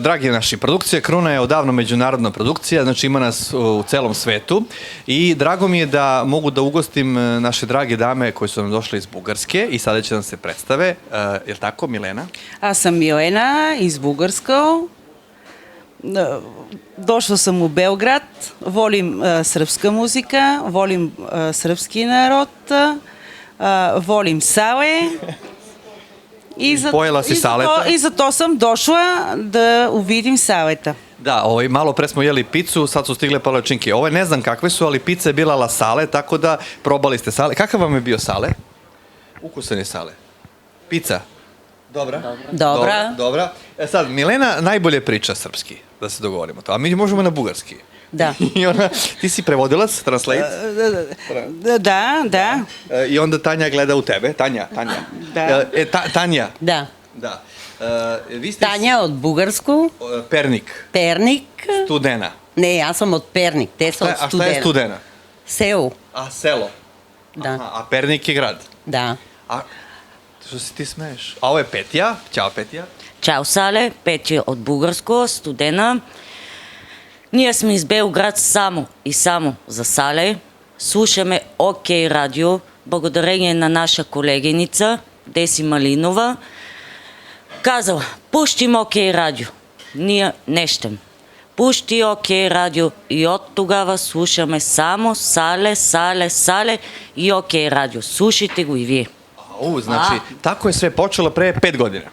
Dragi naši, produkcija Kruna je odavno međunarodna produkcija, znači ima nas u celom svetu i drago mi je da mogu da ugostim naše drage dame koje su nam došle iz Bugarske i sada će nam se predstave. Je li tako, Milena? Аз съм Милена из Бугарска. Došla sam u Beograd, volim srpska muzika, volim srpski narod, volim sale. Pojela si saleta? I zato sam došla da uvidim saleta. Da, malo pre smo jeli picu, sad su stigle palačinke. Ove ne znam kakve su, ali pizza je bila la sale, tako da probali ste sale. Kakav vam je bio sale? Ukusan je sale. Pizza? Dobra. Dobra. Sad, Milena najbolje priča srpski, da se dogovorimo to, a mi možemo na bugarski. Da. I ti si prevodilac, translate? Da. I onda Tanja gleda u tebe. Tanja. Da. Tanja. Da. Da. Vi ste Tanja od Bugarsku. Pernik. Pernik. Studena. Ne, ja sam od Pernik, te su od A šta Studena. je Studena? Seo. A selo. Da. Aha, a Pernik je grad. Da. A što se ti smeješ? A ovo je Petja. Ćao, Petja. Чао, Сале, Пети от Бугарско, Студена. Ние сме из Белград само и само за Сале. Слушаме ОК радио, благодарение на наша колегеница Деси Малинова. Казала, пущим ОК радио. Ние не щем. Пущи ОК радио и от тогава слушаме само Сале и ОК радио. Слушайте го и вие. Znači, tako je sve počelo pre 5 godina.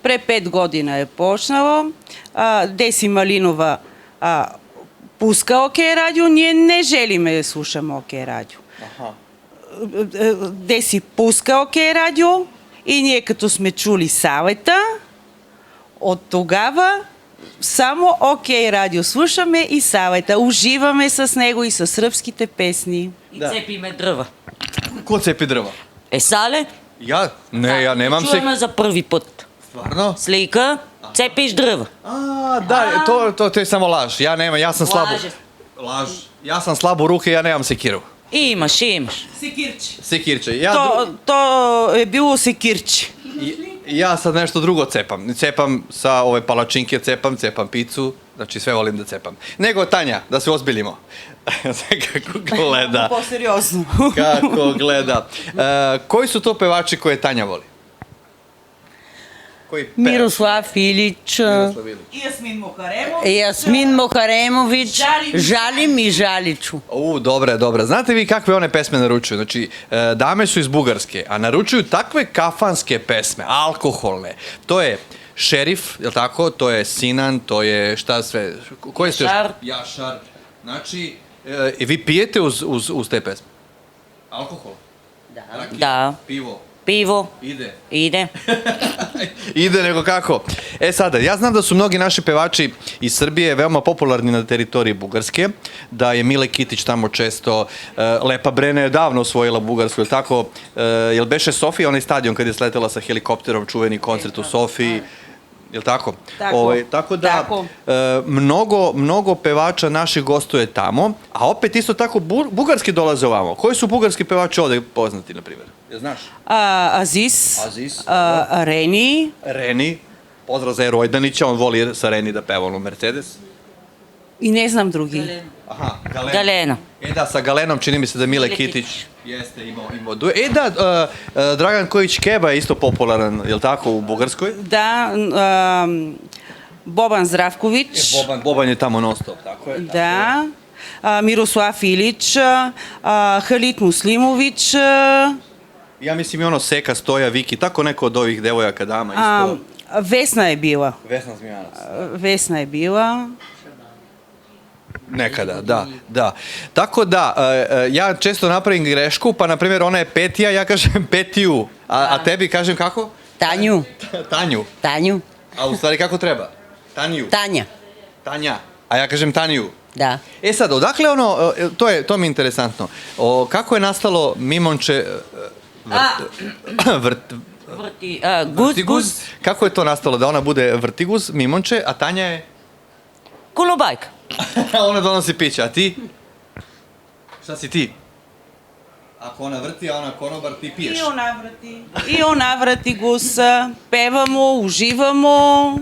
Pre 5 godina je počnalo. Деси Малинова пуска ОК радио, ние не желиме да слушаме ОК радио. Деси пуска ОК радио и ние като сме чули салета, от тогава само ОК радио слушаме и салета. Уживаме с него и с сръбските песни. И цепиме дрва. Ko cepi drva? Сале? Ja? Ne, ja nemam se... Чуваме за първи път. Stvarno? Slika, cepiš drva. Da, to je samo laž. Ja sam slabo... Laž. Ja sam slabo ruke, ja nemam sekiru. Имаш. Секирче. Sekirče. То е било секирче. Ja sad nešto drugo cepam. Cepam sa ove palačinke, cepam picu. Znači sve volim da cepam. Nego Tanja, da se ozbiljimo. Kako gleda. По-сериозно. Kako gleda. Koji su to pevači koje Tanja voli? Koji peva? Мирослав Илич. И Ясмин Мохаремов. Jasmin Moharemović. Žalim i Žaliću. Dobre. Znate vi kakve one pesme naručuju? Znači, dame su iz Bugarske, a naručuju takve kafanske pesme, alkoholne. To je Šerif, je li tako? To je Sinan, to je šta sve? Koje ste još? Jašar. Znači, vi pijete uz te pesme? Alkohol? Rakija, Da. Pivo? Pivo. Ide. Ide nego kako. Sada, ja znam da su mnogi naši pevači iz Srbije veoma popularni na teritoriji Bugarske, da je Mile Kitić tamo često, Lepa Brena je davno osvojila Bugarsku, je tako? Jel beše Sofija, onaj stadion kad je sletela sa helikopterom, čuveni koncert u Sofiji, je li tako? Tako da, mnogo pevača naših gostuje tamo, a opet isto tako bugarski dolaze ovamo. Koji su bugarski pevači ovde poznati, na primjer? Je znaš? Азис. Рени. Reni, pozdrav za Eru Ojdanića, on voli sa Reni da peva ono Mercedes. И не знам други. Aha, Galena. Da, sa Galenom čini mi se da Mile Kitić jeste imao duet. Dragan Kojić Keba je isto popularan, je li tako, u Bugarskoj? Да, Бобан Здравкович. Boban je tamo non stop, tako je? Да. Мирослав Илич, Халит Муслимович. Ja mislim i ono Seka, Stoja, Viki, tako neko od ovih devojaka dama isto. Vesna je bila. Vesna Zmijanac. Vesna je bila. Nekada, da. Tako da, ja često napravim grešku, pa na primjer ona je Petija, ja kažem Petiju, a tebi kažem kako? Tanju. Tanju. A u stvari kako treba? Tanju. Tanja. A ja kažem Tanju. Da. Sad, odakle ono, to mi je interesantno, kako je nastalo Mimonče Vrtiguz? Kako je to nastalo da ona bude Vrtiguz, Mimonče, a Tanja je? Kolobajka. Ona donosi piće, a ti? Šta si ti? Ako ona vrti, a ona konobar, ti piješ. И она врати гуса, певамо, уживамо.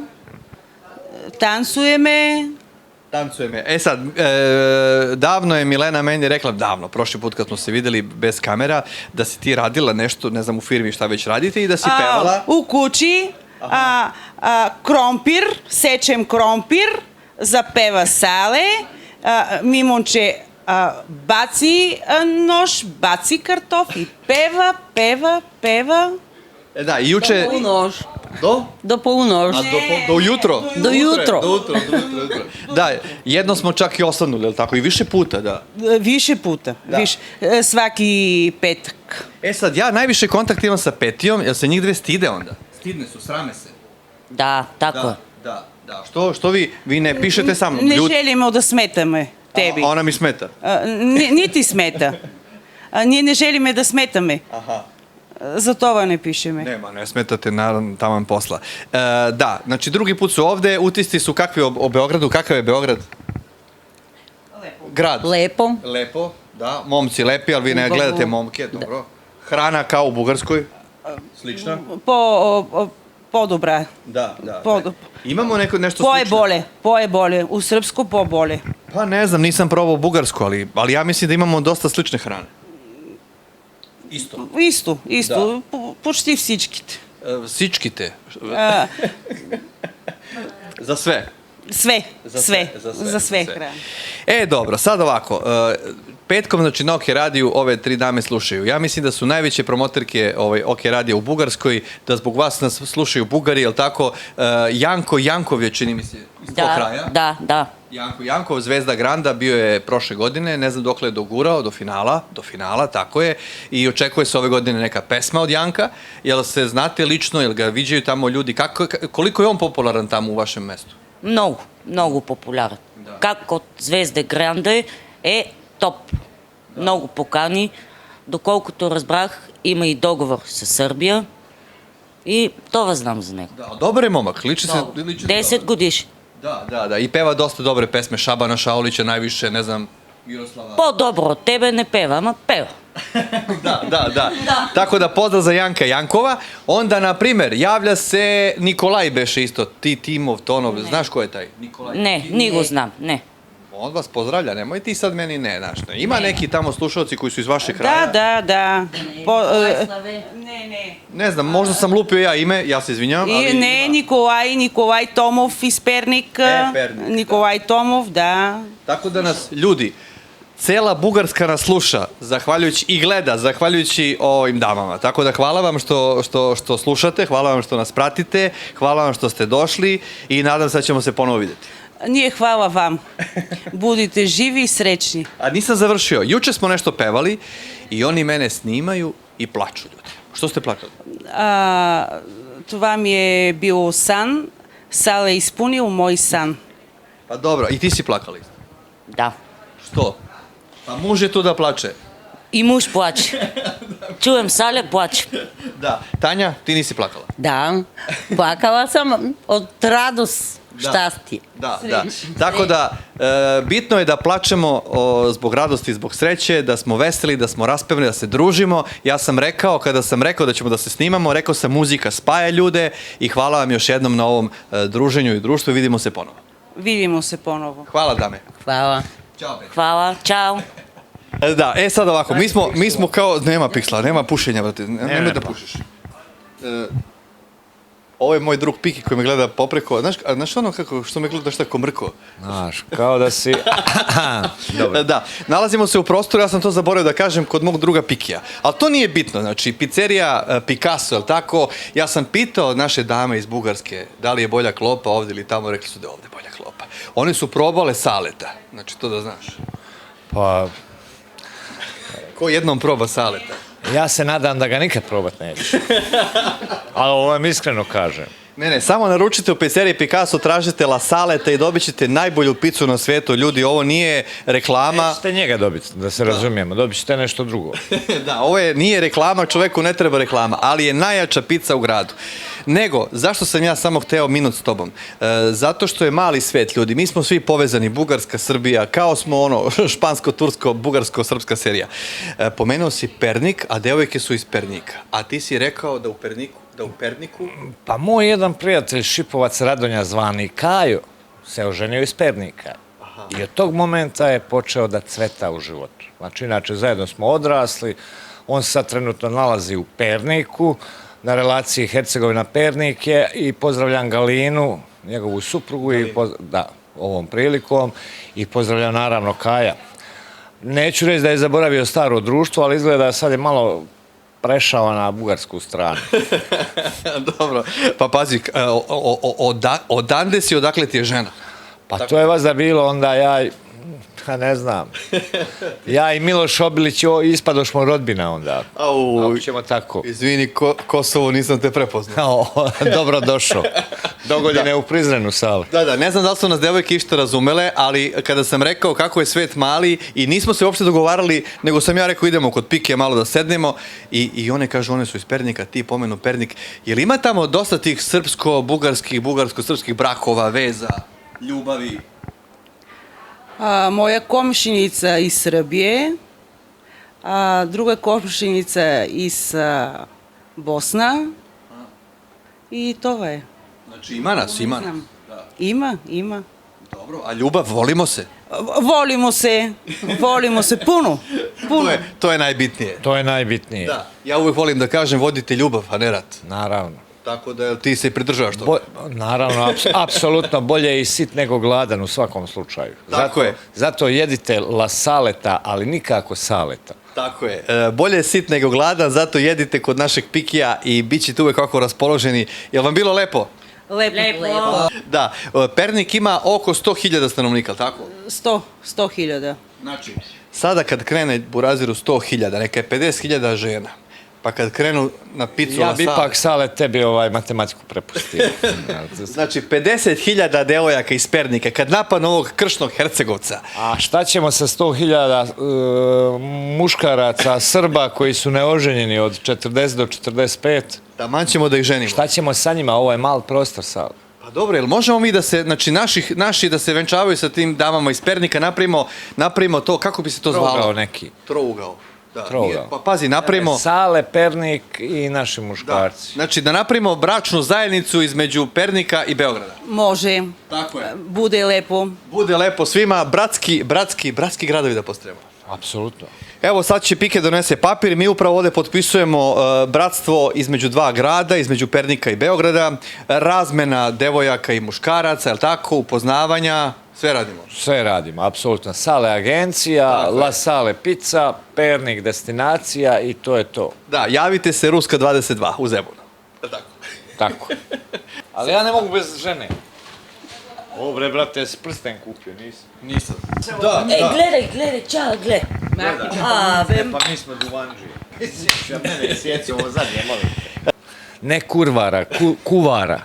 Tancujeme. Tancujeme. E sad, davno je Milena meni rekla, davno, prošli put kad smo se videli bez kamera, da si ti radila nešto, ne znam, u firmi šta već radite i da si pevala. U kući krompir, sečem krompir, zapeva Sale, Mimonče baci nož, baci kartof i peva. Da, i juče... Полунож. Do? До полунож. A do jutro? Do jutro. Do jutro. Da, jedno smo čak i osvrnuli, je li tako? I više puta, da. Više puta, više. Svaki petak. E sad, ja najviše kontakt imam sa Petijom, jer se njih dve stide onda. Stidne su, srame se. Da, tako je. Da. Što vi ne pišete sa mnom? Ne želimo da smetame tebi. Ona mi smeta. Niti smeta. Ние не желиме да сметаме. Aha. За това не пишеме. Nema, ne smetate, naravno, taman posla. Da, znači drugi put su ovde, utisci su kakvi o Beogradu, kakav je Beograd? Grad. Lepo. Lepo, da, momci lepi, ali vi ne gledate momke, dobro. Hrana kao u Bugarskoj? Slična? По-добра. Da. Imamo nešto slično? По-е-боле. У српско по-боле. Pa ne znam, nisam probao bugarsku, ali ja mislim da imamo dosta slične hrane. Isto. Исто. Почти всичките. Всичките. Za sve. За све храна. E, dobro, sad ovako. Petkom, znači, na OK radiju ove tri dame slušaju. Ja mislim da su najveće promoterke OK radija u Bugarskoj, da zbog vas nas slušaju Bugari, je li tako? Janko Jankov je, čini mi se, iz tog kraja. Da. Janko Jankov, zvezda Granda, bio je prošle godine, ne znam dokle je dogurao, do finala, tako je, i očekuje se ove godine neka pesma od Janka. Jel se znate lično, jel ga viđaju tamo ljudi, koliko je on popularan tamo u vašem mestu? Много популярен. Как от Звезда Гранде е топ. Много покани. Доколкото разбрах, има и договор с Сърбия. И това знам за него. Da, dobar je momak, liči se... 10 годишен. Da, i peva dosta dobre pesme, Šabana Šaulića najviše, ne znam, Miroslava... По-добро от тебе не пева, ама пева. Da. Tako da pozdrav za Janka Jankova. Onda, na primer, javlja se Nikolaj beše isto, Timov, Tonov, znaš ko je taj? Nikolaj? Не го знам, не. On vas pozdravlja, nemoj ti sad meni znaš. Ima neki tamo slušalci koji su iz vašeg kraja? Да. Ne znam, možda sam lupio ja ime, ja se izvinjavam, ali... Не, Николай Томов из Перник. Перник, Николай Томов, да. Tako da nas, ljudi, cela Bugarska nas sluša, zahvaljujući i gleda, zahvaljujući ovim damama. Tako da hvala vam što slušate, hvala vam što nas pratite, hvala vam što ste došli i nadam se da ćemo se ponovo vidjeti. Ние хвала вам. Будете живи и сречни. A nisam završio. Juče smo nešto pevali i oni mene snimaju i plaču ljudi. Što ste plakali? Това ми е бил сан. Сал е изпълнил мой сан. Pa dobro, i ti si plakali? Да. Što? Pa muž je tu da plače. И муж плаче. Чуем Сале, плаче. Da. Tanja, ti nisi plakala? Да. Плакала съм от радост, щастие. Da. Tako da, bitno je da plačemo zbog radosti, zbog sreće, da smo veseli, da smo raspevni, da se družimo. Ja sam rekao, kada sam rekao da ćemo da se snimamo, rekao sam muzika spaja ljude i hvala vam još jednom na ovom druženju i društvu i vidimo se ponovo. Vidimo se ponovo. Hvala, dame. Hvala. Ćao, be. Хвала, чао. Da, sad ovako, mi smo kao, nema piksla, nema pušenja, brate, nemoj da pušiš. Ovo je moj drug Piki koji me gleda popreko, znaš ono kako, što me gledaš tako mrko? Znaš, kao da si... Dobro. Da, nalazimo se u prostoru, ja sam to zaboravio da kažem, kod mog druga Pikija. Ali to nije bitno, znači, pizzerija Picasso, je li tako? Ja sam pitao naše dame iz Bugarske da li je bolja klopa ovde ili tamo, rekli su da je ovde bolja klopa. One su probale saleta, znači to da znaš. Pa, Ko jednom proba saleta? ja se nadam da ga nikad probat nećeš. Ali ovo vam iskreno kažem. Ne, samo naručite u pizzeriji Picasso, tražite La Saleta i dobit ćete najbolju picu na svijetu. Ljudi, ovo nije reklama. Nećete njega dobiti, da se razumijemo. Dobit ćete nešto drugo. Da, ovo nije reklama, čoveku ne treba reklama, ali je najjača pizza u gradu. Nego, zašto sam ja samo hteo minut s tobom? Zato što je mali svet, ljudi. Mi smo svi povezani, Bugarska, Srbija, kao smo špansko, tursko, bugarsko, srpska serija. Pomenuo si Pernik, a devojke su iz Pernika. A ti si rekao da u Perniku... Pa moj jedan prijatelj Šipovac Radonja zvani Kajo, se oženio iz Pernika. I od tog momenta je počeo da cveta u životu. Znači, inače, zajedno smo odrasli, on se sad trenutno nalazi u Perniku, na relaciji Hercegovina-Pernik je i pozdravljam Galinu, njegovu suprugu, ovom prilikom, i pozdravljam naravno Kaja. Neću reći da je zaboravio staro društvo, ali izgleda sad je malo prešao na bugarsku stranu. Dobro, pa pazi, odande si, odakle ti je žena? Pa to je vas da bilo, onda ne znam. Ja i Miloš Obilić ispadošmo rodbina onda. Ako ćemo tako. Izvini, Kosovo, nisam te prepoznao. Dobro došao. Dogodine u Prizrenu, Sale. Da, ne znam da li su nas devojke išta razumele, ali kada sam rekao kako je svet mali i nismo se uopšte dogovarali, nego sam ja rekao idemo kod Pike malo da sednemo i one kažu, one su iz Pernika, ti pomenu Pernik. Jel ima tamo dosta tih srpsko-bugarskih, bugarsko-srpskih brakova, veza, ljubavi? Moja komšinica iz Srbije, druga komšinica iz Bosna i to je. Znači ima nas. Ima. Dobro, a ljubav, volimo se? Volimo se puno. To je najbitnije. To je najbitnije. Da, ja uvek volim da kažem vodite ljubav, a ne rat. Naravno. Tako da ti se pridržavaš toga. Naravno, apsolutno bolje je i sit nego gladan u svakom slučaju. Tako je. Zato jedite la saleta, ali nikako saleta. Tako je. Bolje je sit nego gladan, zato jedite kod našeg Pikija i bit ćete uvek ovako raspoloženi. Jel vam bilo lepo? Lepo. Da. Pernik ima oko 100.000 stanovnika, tako? 100.000. Znači, sada kad krene Buraziru 100.000, neka je 50.000 žena. Pa kad krenu na picu Ja na bi sale... ipak, Sale, tebi matematiku prepustio. Znači, 50.000 devojaka iz Pernika, kad napadnu ovog kršnog Hercegovca. A šta ćemo sa 100.000 muškaraca, Srba koji su neoženjeni od 40 do 45? Taman ćemo da ih ženimo. Šta ćemo sa njima? Ovo je mal prostor, Sale. Pa dobro, jel možemo mi da se, znači naši da se venčavaju sa tim damama iz Pernika, napravimo to, kako bi se to zvalo? Trougao neki. Trougao. Da, Trougao. pa pazi, napravimo... Sale, Pernik i naši muškarci. Znači da napravimo bračnu zajednicu između Pernika i Beograda. Može. Tako je. Bude lepo. Bude lepo svima, bratski gradovi da postremo. Apsolutno. Evo sad će Pike donese papir i mi upravo ovde potpisujemo bratstvo između dva grada, između Pernika i Beograda, razmena devojaka i muškaraca, jel tako, upoznavanja, sve radimo. Sve radimo, apsolutno. Sale agencija, La Sale pizza, Pernik destinacija i to je to. Da, javite se Ruska 22 u Zebunu. Tako. Tako. Ali ja ne mogu bez žene. O bre, brate, jesi prsten kupio, Nisam. Da, Gledaj, čao, gledaj. Pa mi smo duvanđije. Ja mene sjeci ovo zadnje, molim te. Ne kurvara, kuvara.